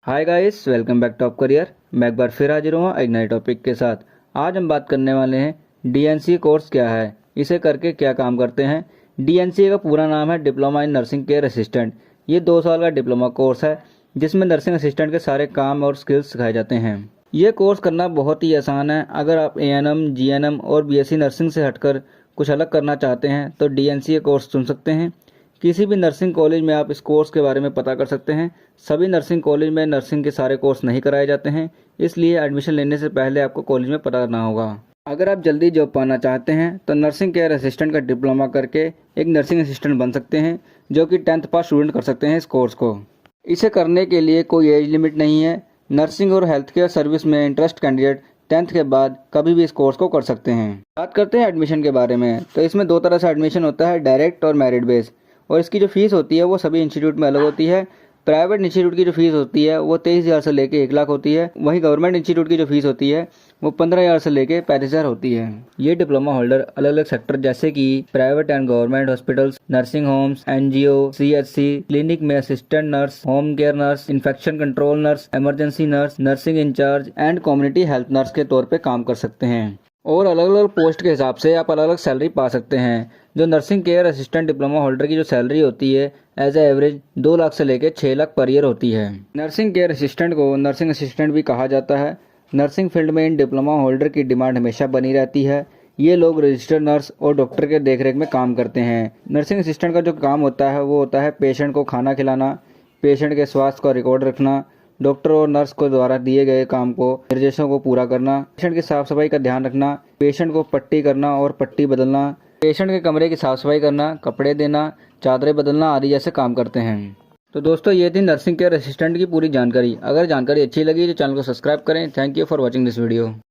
Hi guys, welcome back top career. मैं एक बार फिर हाजिर हूँ एक नए टॉपिक के साथ। आज हम बात करने वाले हैं डीएनसी कोर्स क्या है, इसे करके क्या काम करते हैं। डीएनसी का पूरा नाम है diploma in nursing care assistant. ये 2 साल का डिप्लोमा कोर्स है जिसमें नर्सिंग असिस्टेंट के सारे काम और स्किल्स सिखाए जाते हैं। ये कोर्स करना बहुत ही आसान है। अगर आप एएनएम, जीएनएम और बीएससी नर्सिंग से हटकर कुछ अलग करना चाहते हैं तो डीएनसी कोर्स चुन सकते हैं। किसी भी नर्सिंग कॉलेज में आप इस कोर्स के बारे में पता कर सकते हैं। सभी नर्सिंग कॉलेज में नर्सिंग के सारे कोर्स नहीं कराए जाते हैं, इसलिए एडमिशन लेने से पहले आपको कॉलेज में पता करना होगा। अगर आप जल्दी जॉब पाना चाहते हैं तो नर्सिंग केयर असिस्टेंट का डिप्लोमा करके एक नर्सिंग असिस्टेंट बन सकते हैं, जो कि 10th पास स्टूडेंट कर सकते हैं इस कोर्स को। इसे करने के लिए कोई एज लिमिट नहीं है। नर्सिंग और हेल्थ केयर सर्विस में इंटरेस्ट कैंडिडेट 10th के बाद कभी भी इस कोर्स को कर सकते हैं। बात करते हैं एडमिशन के बारे में, तो इसमें 2 तरह से एडमिशन होता है, डायरेक्ट और मेरिट बेस। और इसकी जो फीस होती है वो सभी इंस्टीट्यूट में अलग होती है। प्राइवेट इंस्टीट्यूट की जो फीस होती है वो 23,000 से लेके 1 लाख होती है। वहीं गवर्नमेंट इंस्टीट्यूट की जो फीस होती है वो 15,000 से लेके 35,000 होती है। ये डिप्लोमा होल्डर अलग अलग सेक्टर जैसे कि private and government hospitals, nursing homes, NGO, CHC, clinic में assistant nurse, home care nurse, infection control nurse, emergency nurse, nursing incharge and community health nurse के तौर पर काम कर सकते हैं। और अलग अलग पोस्ट के हिसाब से आप अलग अलग सैलरी पा सकते हैं। जो nursing care assistant diploma holder की जो सैलरी होती है एज ए एवरेज 2 लाख से लेकर 6 लाख पर ईयर होती है। नर्सिंग केयर असिस्टेंट को नर्सिंग असिस्टेंट भी कहा जाता है। नर्सिंग फील्ड में इन डिप्लोमा होल्डर की डिमांड हमेशा बनी रहती है। ये लोग रजिस्टर्ड नर्स और डॉक्टर के देखरेख में काम करते हैं। नर्सिंग असिस्टेंट का जो काम होता है वो होता है पेशेंट को खाना खिलाना, पेशेंट के स्वास्थ्य का रिकॉर्ड रखना, डॉक्टर और नर्स को द्वारा दिए गए काम को निर्देशों को पूरा करना, पेशेंट की साफ सफाई का ध्यान रखना, पेशेंट को पट्टी करना और पट्टी बदलना, पेशेंट के कमरे की साफ सफाई करना, कपड़े देना, चादरें बदलना आदि जैसे काम करते हैं। तो दोस्तों, ये थी नर्सिंग केयर असिस्टेंट की पूरी जानकारी। अगर जानकारी अच्छी लगी तो चैनल को सब्सक्राइब करें। Thank you for watching this video.